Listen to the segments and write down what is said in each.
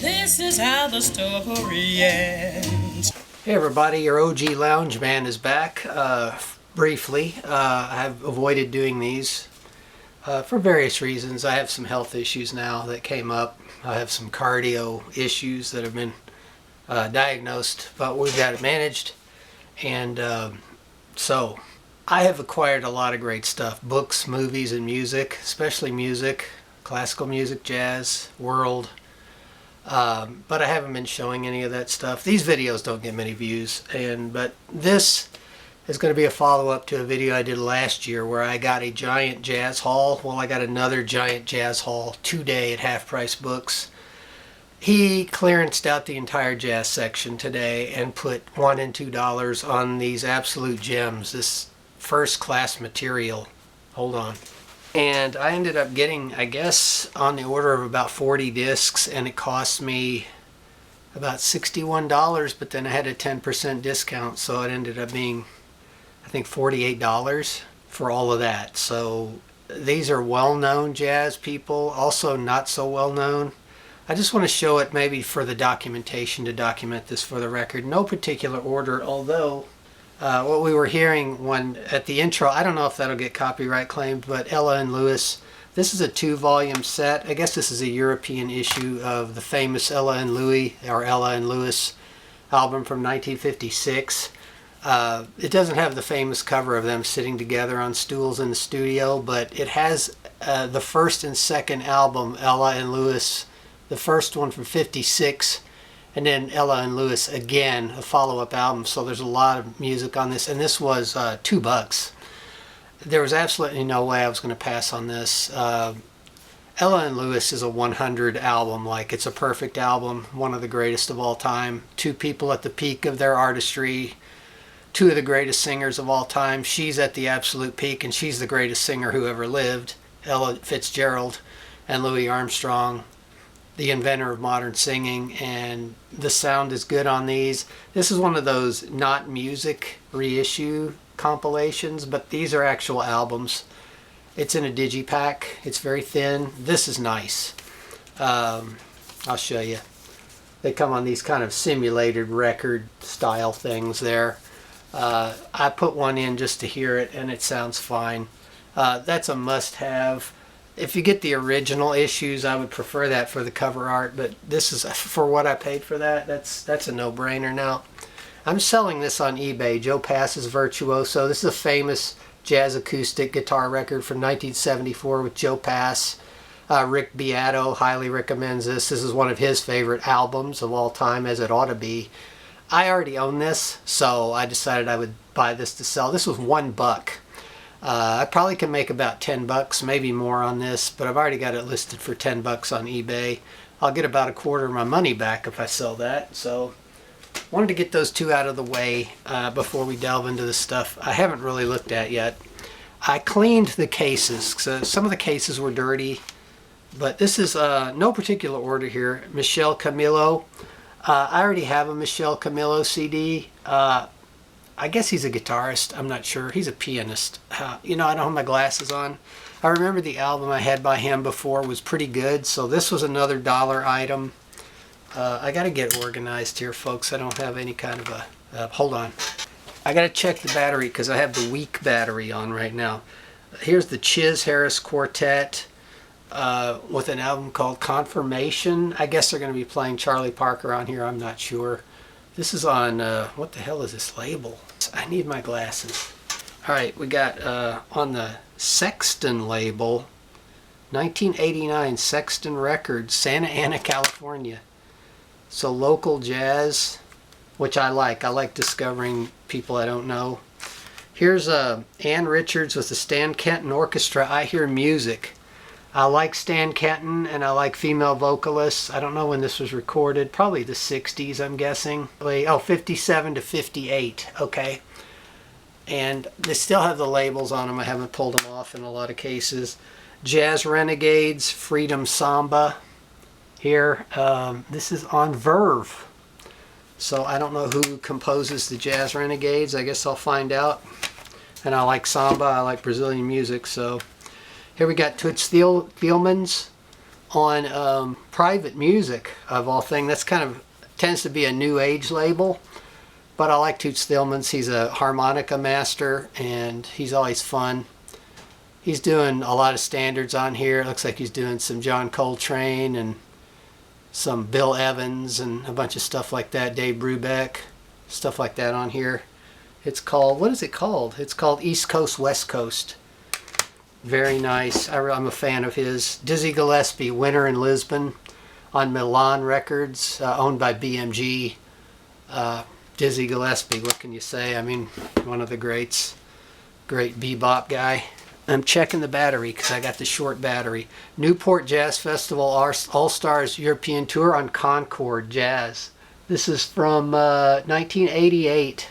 This is how the story ends. Hey everybody, your OG Lounge Man is back. Briefly, I've avoided doing these for various reasons. I have some health issues now that came up. I have some cardio issues that have been diagnosed, but we've got it managed. And so I have acquired a lot of great stuff. Books, movies, and music, especially music, classical music, jazz, world. But I haven't been showing any of that stuff. These videos don't get many views, but this is going to be a follow-up to a video I did last year where I got a giant jazz haul. Well, I got another giant jazz haul today at Half Price Books. He clearanced out the entire jazz section today and put $1 and $2 on these absolute gems, this first-class material. Hold on. And I ended up getting, I guess, on the order of about 40 discs, and it cost me about $61, but then I had a 10% discount, so it ended up being, I think, $48 for all of that. So these are well-known jazz people, also not so well-known. I just want to show it maybe for the documentation, to document this for the record. No particular order, although what we were hearing at the intro, I don't know if that'll get copyright claimed, but Ella and Lewis, this is a 2-volume set. I guess this is a European issue of the famous Ella and Louis, or Ella and Lewis album from 1956. It doesn't have the famous cover of them sitting together on stools in the studio, but it has the first and second album, Ella and Lewis, the first one from 56, and then Ella and Lewis again, a follow-up album. So there's a lot of music on this, and this was $2. There was absolutely no way I was going to pass on this. Ella and Lewis is a 100 album. Like, it's a perfect album, one of the greatest of all time. Two people at the peak of their artistry, two of the greatest singers of all time. She's at the absolute peak, and she's the greatest singer who ever lived, Ella Fitzgerald, and Louis Armstrong, the inventor of modern singing. And the sound is good on these. This is one of those not music reissue compilations, but these are actual albums. It's in a digipack. It's very thin. This is nice. I'll show you. They come on these kind of simulated record style things there. I put one in just to hear it, and it sounds fine. That's a must-have. If you get the original issues, I would prefer that for the cover art, but this is, for what I paid for that, that's a no-brainer. Now, I'm selling this on eBay, Joe Pass's Virtuoso. This is a famous jazz acoustic guitar record from 1974 with Joe Pass. Rick Beato highly recommends this. This is one of his favorite albums of all time, as it ought to be. I already own this, so I decided I would buy this to sell. This was $1. I probably can make about $10, maybe more on this, but I've already got it listed for $10 on eBay. I'll get about a quarter of my money back if I sell that. So wanted to get those two out of the way before we delve into the stuff I haven't really looked at yet. I cleaned the cases, so some of the cases were dirty, but this is no particular order here. Michel Camilo. I already have a Michel Camilo CD. I guess he's a guitarist. I'm not sure. He's a pianist. You know, I don't have my glasses on. I remember the album I had by him before was pretty good, so this was another dollar item. I got to get organized here, folks. I don't have any kind of a... hold on. I got to check the battery because I have the weak battery on right now. Here's the Chiz Harris Quartet with an album called Confirmation. I guess they're going to be playing Charlie Parker on here. I'm not sure. This is on, what the hell is this label? I need my glasses. Alright, we got on the Sexton label, 1989 Sexton Records, Santa Ana, California. So local jazz, which I like. I like discovering people I don't know. Here's Ann Richards with the Stan Kenton Orchestra, I Hear Music. I like Stan Kenton, and I like female vocalists. I don't know when this was recorded. Probably the 60s, I'm guessing. Oh, 57 to 58. Okay. And they still have the labels on them. I haven't pulled them off in a lot of cases. Jazz Renegades, Freedom Samba. Here, this is on Verve. So I don't know who composes the Jazz Renegades. I guess I'll find out. And I like samba. I like Brazilian music, so... Here we got Toots Thielman's on Private Music, of all things. That's kind of tends to be a new age label, but I like Toots Thielemans. He's a harmonica master, and he's always fun. He's doing a lot of standards on here. It looks like he's doing some John Coltrane and some Bill Evans and a bunch of stuff like that. Dave Brubeck, stuff like that on here. It's called, what is it called? It's called East Coast, West Coast. Very nice. I'm a fan of his. Dizzy Gillespie, Winter in Lisbon, on Milan Records, owned by BMG. Dizzy Gillespie, what can you say? I mean, one of the greats. Great bebop guy. I'm checking the battery because I got the short battery. Newport Jazz Festival All-Stars European Tour on Concord Jazz. This is from 1988.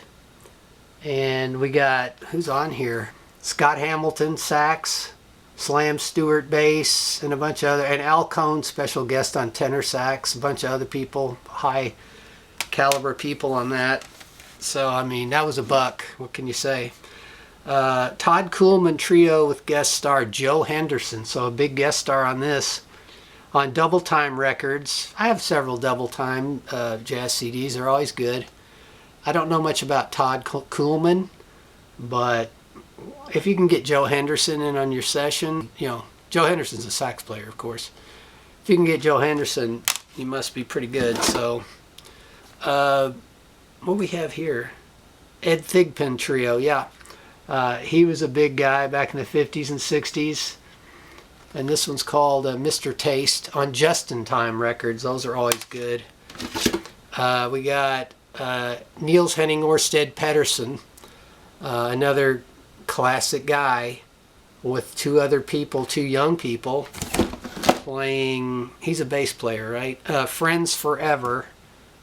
And we got, who's on here? Scott Hamilton, sax, Slam Stewart, bass, and a bunch of other, and Al Cohn, special guest on tenor sax, a bunch of other people, high caliber people on that. So, I mean, that was a buck. What can you say? Todd Kuhlman Trio with guest star Joe Henderson. So a big guest star on this. On Double Time Records. I have several Double Time jazz CDs. They're always good. I don't know much about Todd Kuhlman, but if you can get Joe Henderson in on your session, you know, Joe Henderson's a sax player, of course. If you can get Joe Henderson, you must be pretty good. So, what do we have here? Ed Thigpen Trio, yeah. He was a big guy back in the 50s and 60s. And this one's called Mr. Taste on Just in Time Records. Those are always good. We got Niels Henning Orsted Pedersen, another classic guy, with two other people, two young people, playing, he's a bass player, right? Friends Forever.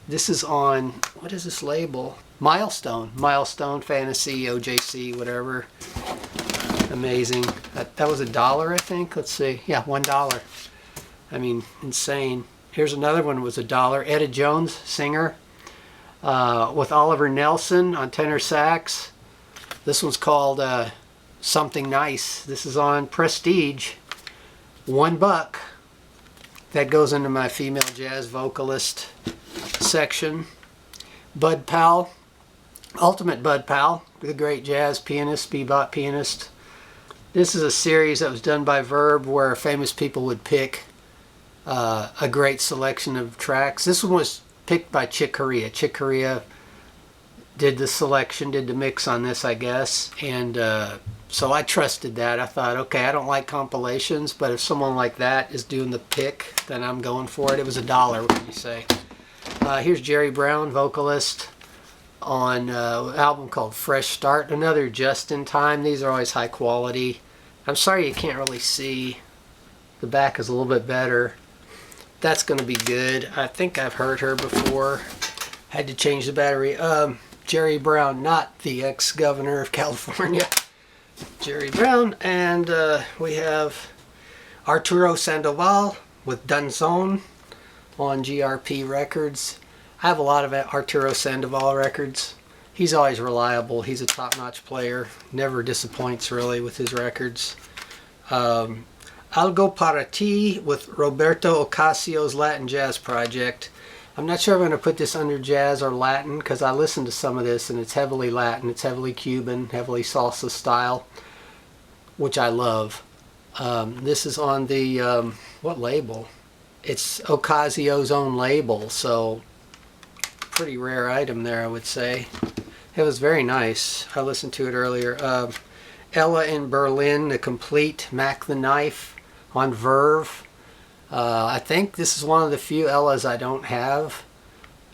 This is on, what is this label? Milestone Fantasy, OJC, whatever. Amazing. That was $1, I think. Let's see. Yeah, $1. I mean, insane. Here's another one, was $1. Etta Jones, singer, with Oliver Nelson on tenor sax. This one's called Something Nice. This is on Prestige. $1. That goes into my female jazz vocalist section. Bud Powell, Ultimate Bud Powell, the great jazz pianist, bebop pianist. This is a series that was done by Verb where famous people would pick a great selection of tracks. This one was picked by Chick Corea. Chick Corea did the selection, did the mix on this, I guess. And so I trusted that. I thought, okay, I don't like compilations, but if someone like that is doing the pick, then I'm going for it. It was $1, what can you say? Here's Jerry Brown, vocalist, on an album called Fresh Start. Another Just in Time. These are always high quality. I'm sorry you can't really see. The back is a little bit better. That's going to be good. I think I've heard her before. Had to change the battery. Jerry Brown, not the ex-governor of California. Jerry Brown. And we have Arturo Sandoval with Danzón on GRP Records. I have a lot of Arturo Sandoval records. He's always reliable. He's a top-notch player. Never disappoints, really, with his records. Algo Para Ti with Roberto Ocasio's Latin Jazz Project. I'm not sure if I'm going to put this under jazz or Latin because I listened to some of this and it's heavily Latin, it's heavily Cuban, heavily salsa style, which I love. This is on the, what label? It's Ocasio's own label, so pretty rare item there, I would say. It was very nice. I listened to it earlier. Ella in Berlin, the complete Mac the Knife on Verve. I think this is one of the few Ellas I don't have.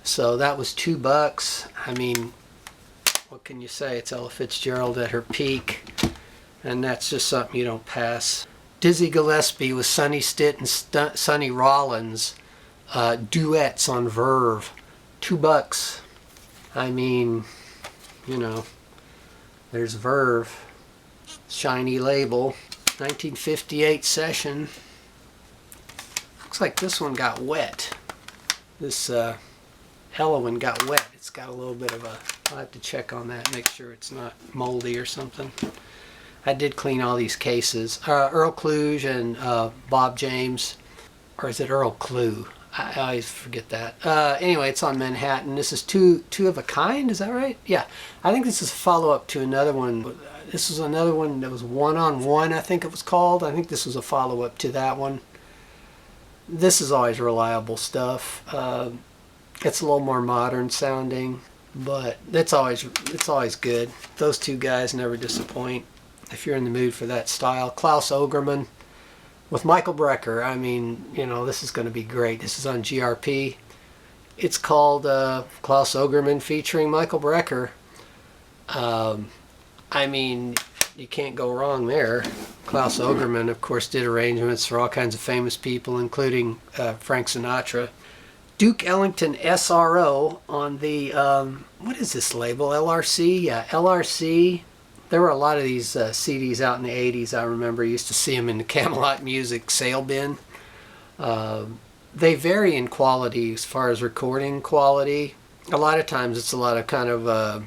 So that was $2. I mean, what can you say? It's Ella Fitzgerald at her peak. And that's just something you don't pass. Dizzy Gillespie with Sonny Stitt and Sonny Rollins. Duets on Verve. $2. I mean, you know, there's Verve. Shiny label. 1958 session. Looks like this one got wet. This Ella one got wet. It's got a little bit of a... I'll have to check on that, make sure it's not moldy or something. I did clean all these cases. Earl Kluge and Bob James. or is it Earl Clue? I always forget that. Anyway, it's on Manhattan. This is two of a kind. Is that right? Yeah. I think this is a follow-up to another one. This was another one that was one-on-one, I think it was called. I think this was a follow-up to that one. This is always reliable stuff. It's a little more modern sounding, but it's always good. Those two guys never disappoint if you're in the mood for that style. Klaus Ogerman with Michael Brecker. I mean, you know, this is going to be great. This is on GRP. It's called Klaus Ogerman featuring Michael Brecker. I mean, you can't go wrong there. Klaus Ogerman, of course, did arrangements for all kinds of famous people, including Frank Sinatra. Duke Ellington SRO on the, what is this label? LRC? Yeah, LRC. There were a lot of these CDs out in the 80s. I remember I used to see them in the Camelot Music sale bin. They vary in quality as far as recording quality. A lot of times it's a lot of kind of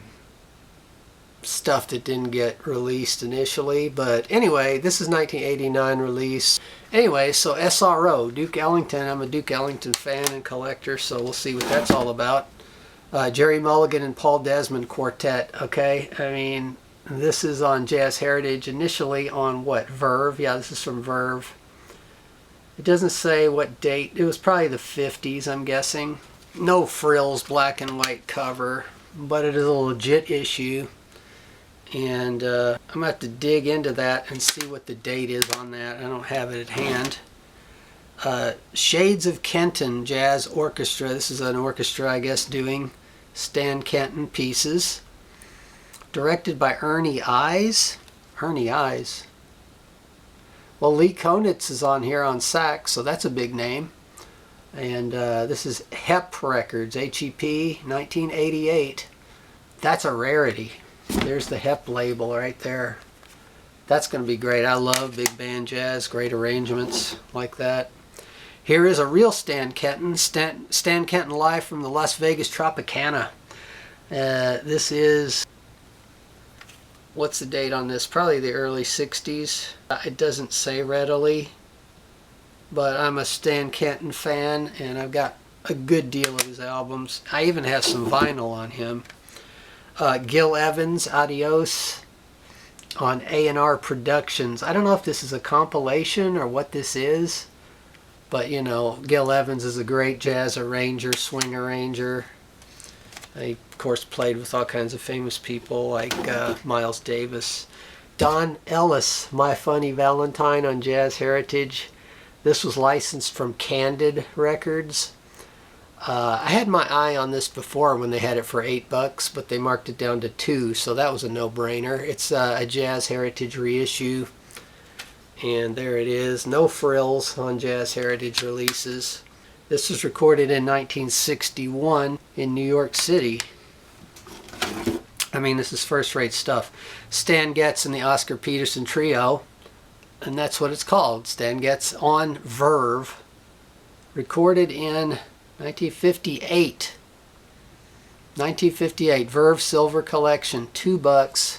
stuff that didn't get released initially. But anyway, this is 1989 release. Anyway, so SRO, Duke Ellington. I'm a Duke Ellington fan and collector, so we'll see what that's all about. Jerry Mulligan and Paul Desmond Quartet, okay? I mean, this is on Jazz Heritage, initially on what, Verve? Yeah, this is from Verve. It doesn't say what date. It was probably the 50s, I'm guessing. No frills, black and white cover, but it is a legit issue. And I'm going to have to dig into that and see what the date is on that. I don't have it at hand. Shades of Kenton Jazz Orchestra. This is an orchestra, I guess, doing Stan Kenton pieces. Directed by Ernie Eyes. Ernie Eyes. Well, Lee Konitz is on here on sax, so that's a big name. And this is HEP Records, HEP, 1988. That's a rarity. There's the HEP label right there. That's going to be great. I love big band jazz, great arrangements like that. Here is a real Stan Kenton. Stan Kenton live from the Las Vegas Tropicana. This is, what's the date on this? Probably the early 60s. It doesn't say readily, but I'm a Stan Kenton fan, and I've got a good deal of his albums. I even have some vinyl on him. Gil Evans, Adios, on A&R Productions. I don't know if this is a compilation or what this is, but you know, Gil Evans is a great jazz arranger, swing arranger. He, of course, played with all kinds of famous people like Miles Davis. Don Ellis, My Funny Valentine on Jazz Heritage. This was licensed from Candid Records. I had my eye on this before when they had it for $8, but they marked it down to $2, so that was a no-brainer. It's a Jazz Heritage reissue, and there it is. No frills on Jazz Heritage releases. This was recorded in 1961 in New York City. I mean, this is first-rate stuff. Stan Getz and the Oscar Peterson Trio, and that's what it's called. Stan Getz on Verve. Recorded in 1958. 1958. Verve Silver Collection. $2.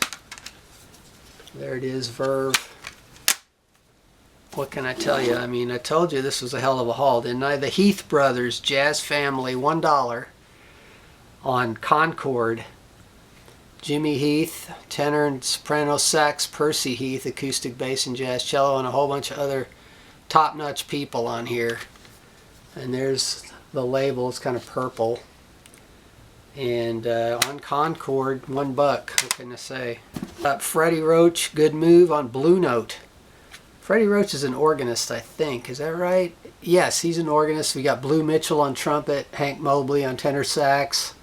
There it is, Verve. What can I tell you? I mean, I told you this was a hell of a haul, didn't I? The Heath Brothers Jazz Family, $1 on Concord. Jimmy Heath, tenor and soprano sax. Percy Heath, acoustic bass and jazz cello, and a whole bunch of other top-notch people on here. And there's the label. It's kind of purple. And on Concord, $1. What can I say? Freddie Roach, Good Move on Blue Note. Freddie Roach is an organist, I think. Is that right? Yes, he's an organist. We got Blue Mitchell on trumpet, Hank Mobley on tenor sax.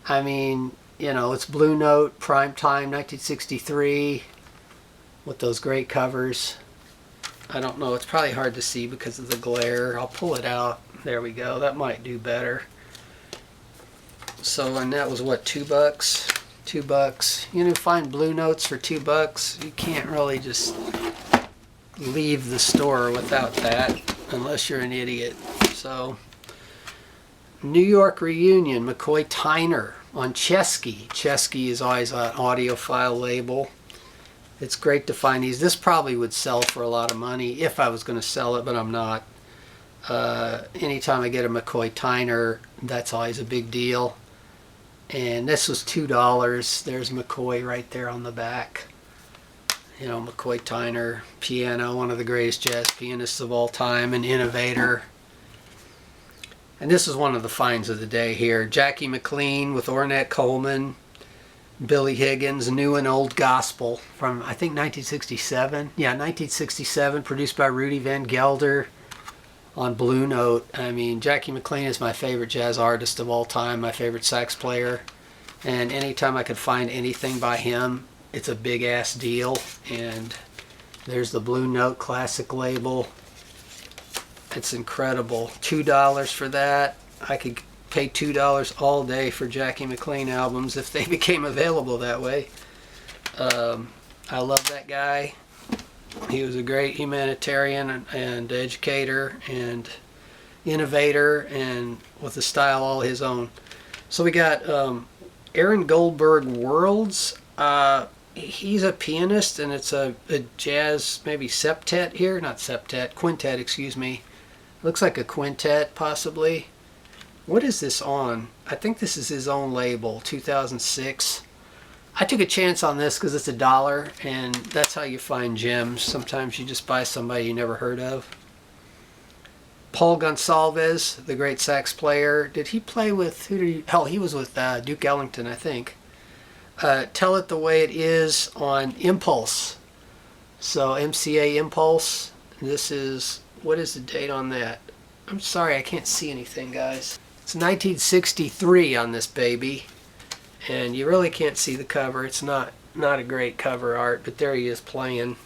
I mean, you know, it's Blue Note, Prime Time, 1963, with those great covers. I don't know. It's probably hard to see because of the glare. I'll pull it out. There we go. That might do better. So, and that was what, $2? $2. You know, find Blue Notes for $2. You can't really just leave the store without that unless you're an idiot. So, New York Reunion, McCoy Tyner on Chesky. Chesky is always an audiophile label. It's great to find these. This probably would sell for a lot of money if I was going to sell it, but I'm not. Anytime I get a McCoy Tyner, that's always a big deal. And this was $2. There's McCoy right there on the back. You know, McCoy Tyner piano, one of the greatest jazz pianists of all time, an innovator. And this is one of the finds of the day here. Jackie McLean with Ornette Coleman, Billy Higgins, New and Old Gospel from, I think, 1967. Yeah, 1967, produced by Rudy Van Gelder on Blue Note. I mean, Jackie McLean is my favorite jazz artist of all time, my favorite sax player. And anytime I could find anything by him, it's a big ass deal. And there's the Blue Note Classic label. It's incredible. $2 for that. I could pay $2 all day for Jackie McLean albums if they became available that way. I love that guy. He was a great humanitarian and educator and innovator, and with a style all his own. So we got Aaron Goldberg Worlds. He's a pianist, and it's a jazz, maybe septet here. Not septet, quintet, excuse me. Looks like a quintet, possibly. What is this on? I think this is his own label, 2006. I took a chance on this because it's $1, and that's how you find gems. Sometimes you just buy somebody you never heard of. Paul Gonsalves, the great sax player. Did he play with, who did he, hell, he was with Duke Ellington, I think. Tell It the Way It Is on Impulse. So MCA Impulse. This is, what is the date on that? I'm sorry, I can't see anything, guys. It's 1963 on this baby. And you really can't see the cover. It's not a great cover art, but there he is playing.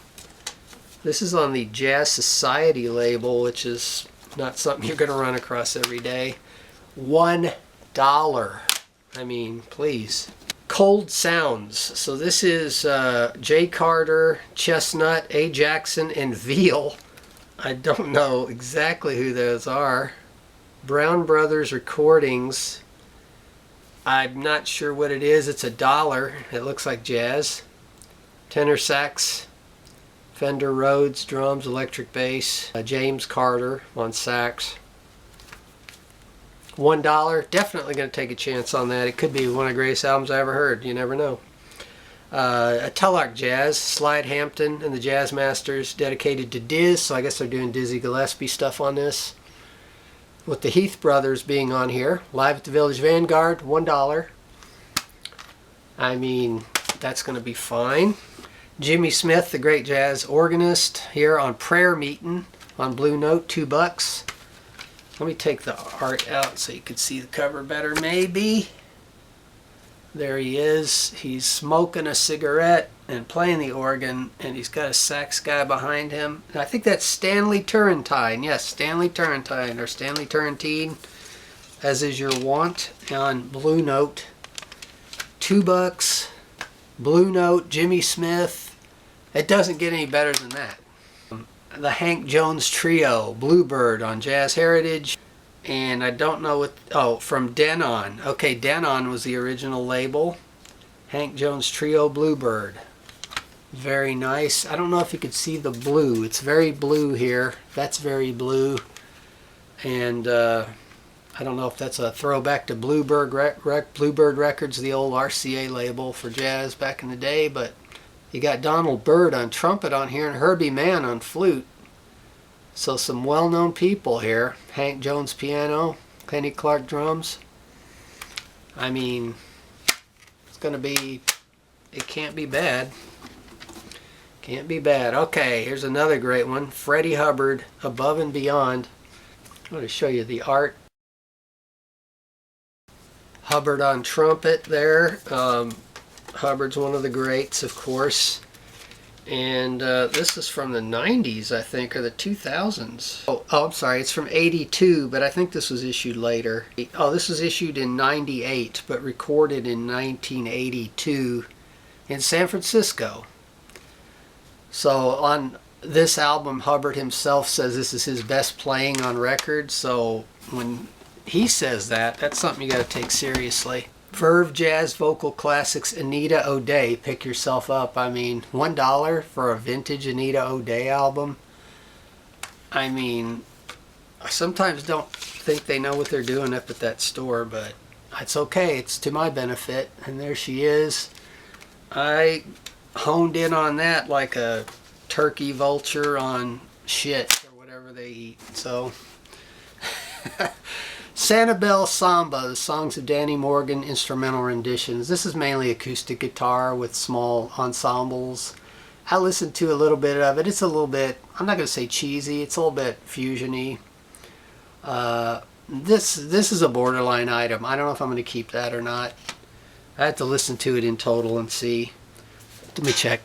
This is on the Jazz Society label, which is not something you're going to run across every day. $1. I mean, please. Cold Sounds. So this is Jay Carter, Chestnut, A. Jackson, and Veal. I don't know exactly who those are. Brown Brothers Recordings. I'm not sure what it is. It's $1. It looks like jazz. Tenor sax, Fender Rhodes drums, electric bass, James Carter on sax. $1. Definitely going to take a chance on that. It could be one of the greatest albums I ever heard. You never know. A Telarc Jazz, Slide Hampton and the Jazz Masters, dedicated to Diz. So I guess they're doing Dizzy Gillespie stuff on this. With the Heath Brothers being on here. Live at the Village Vanguard, $1. I mean, that's going to be fine. Jimmy Smith, the great jazz organist, here on Prayer Meeting on Blue Note, $2. Let me take the art out so you can see the cover better, maybe. There he is. He's smoking a cigarette and playing the organ, and he's got a sax guy behind him. And I think that's Stanley Turrentine. Yes, Stanley Turrentine, or Stanley Turrentine, as is your wont, on Blue Note. $2. Blue Note, Jimmy Smith. It doesn't get any better than that. The Hank Jones Trio, Bluebird on Jazz Heritage. And I don't know what, oh, from Denon. Okay, Denon was the original label. Hank Jones Trio, Bluebird. Very nice. I don't know if you could see the blue. It's very blue here. That's very blue. And I don't know if that's a throwback to Bluebird Records, the old RCA label for jazz back in the day. But you got Donald Byrd on trumpet on here and Herbie Mann on flute. So some well-known people here. Hank Jones piano, Kenny Clark drums. I mean, it's going to be, it can't be bad. Can't be bad. Okay, here's another great one. Freddie Hubbard, Above and Beyond. I'm going to show you the art. Hubbard on trumpet there. Hubbard's one of the greats, of course. And this is from the 90s, I think, or the 2000s. Oh, I'm sorry, it's from 82, but I think this was issued later. Oh, this was issued in 98, but recorded in 1982 in San Francisco. So on this album, Hubbard himself says this is his best playing on record. So when he says that, that's something you got to take seriously. Verve Jazz Vocal Classics, Anita O'Day. Pick yourself up. I mean, $1 for a vintage Anita O'Day album. I mean, I sometimes don't think they know what they're doing up at that store, but it's okay. It's to my benefit. And there she is. I honed in on that like a turkey vulture on shit or whatever they eat. So Sanibel Samba, the songs of Danny Morgan, instrumental renditions. This is mainly acoustic guitar with small ensembles. I listened to a little bit of it. It's a little bit, I'm not going to say cheesy, it's a little bit fusion-y. This is a borderline item. I don't know if I'm going to keep that or not. I have to listen to it in total and see. Let me check.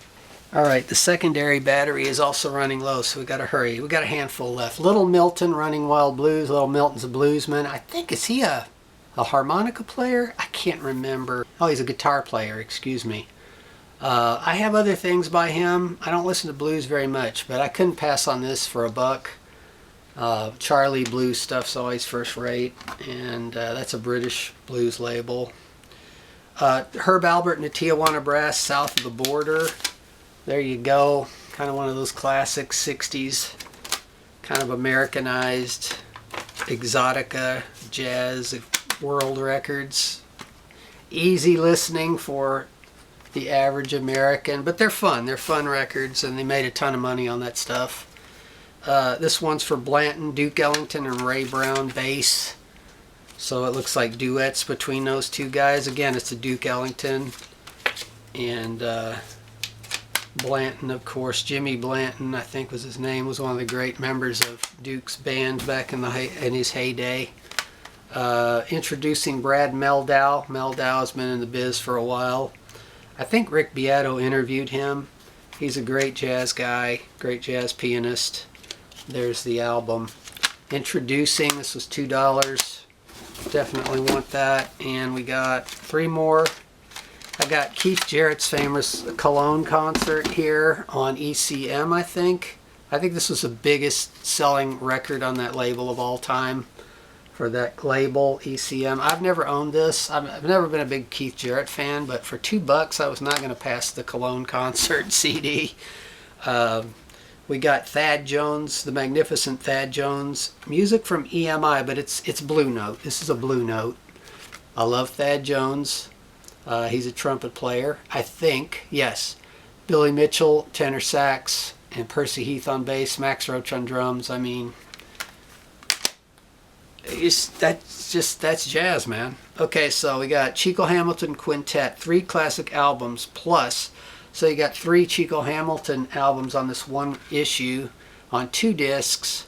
Alright, the secondary battery is also running low, so we got to hurry. We got a handful left. Little Milton, Running Wild Blues. Little Milton's a bluesman. I think, is he a harmonica player? I can't remember. Oh, he's a guitar player, excuse me. I have other things by him. I don't listen to blues very much, but I couldn't pass on this for $1. Charlie blues stuff's always first rate, and that's a British blues label. Herb Alpert and the Tijuana Brass, South of the Border. There you go. Kind of one of those classic 60s, kind of Americanized exotica jazz world records. Easy listening for the average American, but they're fun. They're fun records, and they made a ton of money on that stuff. This one's for Blanton, Duke Ellington, and Ray Brown bass. So it looks like duets between those two guys. Again, it's a Duke Ellington and Blanton, of course. Jimmy Blanton, I think was his name, was one of the great members of Duke's band back in his heyday. Introducing Brad Meldow. Meldow has been in the biz for a while. I think Rick Beato interviewed him. He's a great jazz guy, great jazz pianist. There's the album. Introducing, this was $2. Definitely want that. And we got 3 more. I got Keith Jarrett's famous Cologne concert here on ECM, I think. I think this was the biggest selling record on that label of all time for that label, ECM. I've never owned this. I've never been a big Keith Jarrett fan, but for $2 I was not going to pass the Cologne concert CD. We got Thad Jones, the magnificent Thad Jones. Music from EMI, but it's Blue Note. This is a Blue Note. I love Thad Jones. He's a trumpet player, I think. Yes. Billy Mitchell, tenor sax, and Percy Heath on bass, Max Roach on drums. I mean, that's jazz, man. Okay, so we got Chico Hamilton Quintet, 3 classic albums plus. So you got 3 Chico Hamilton albums on this one issue on 2 discs.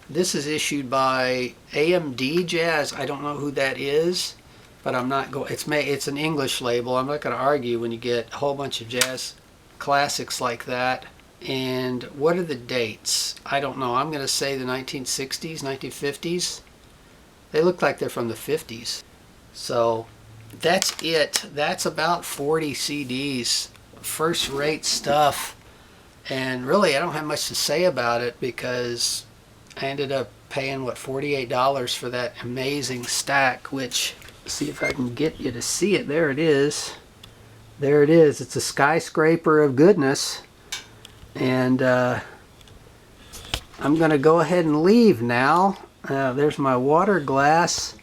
This is issued by AMD Jazz. I don't know who that is, but I'm not going. It's an English label. I'm not going to argue when you get a whole bunch of jazz classics like that. And what are the dates? I don't know. I'm going to say the 1960s, 1950s. They look like they're from the 50s. So that's it. That's about 40 CDs. First rate stuff. And really, I don't have much to say about it because I ended up paying, what, $48 for that amazing stack, which, see if I can get you to see it. There it is. There it is. It's a skyscraper of goodness. And I'm going to go ahead and leave now. There's my water glass.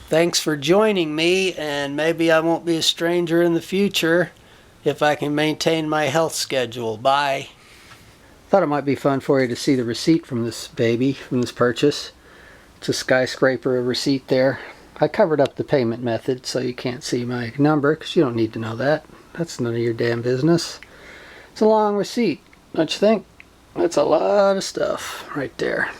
Thanks for joining me, and maybe I won't be a stranger in the future if I can maintain my health schedule. Bye. Thought it might be fun for you to see the receipt from this baby, from this purchase. It's a skyscraper of receipt there. I covered up the payment method so you can't see my number, because you don't need to know that. That's none of your damn business. It's a long receipt, don't you think? That's a lot of stuff right there.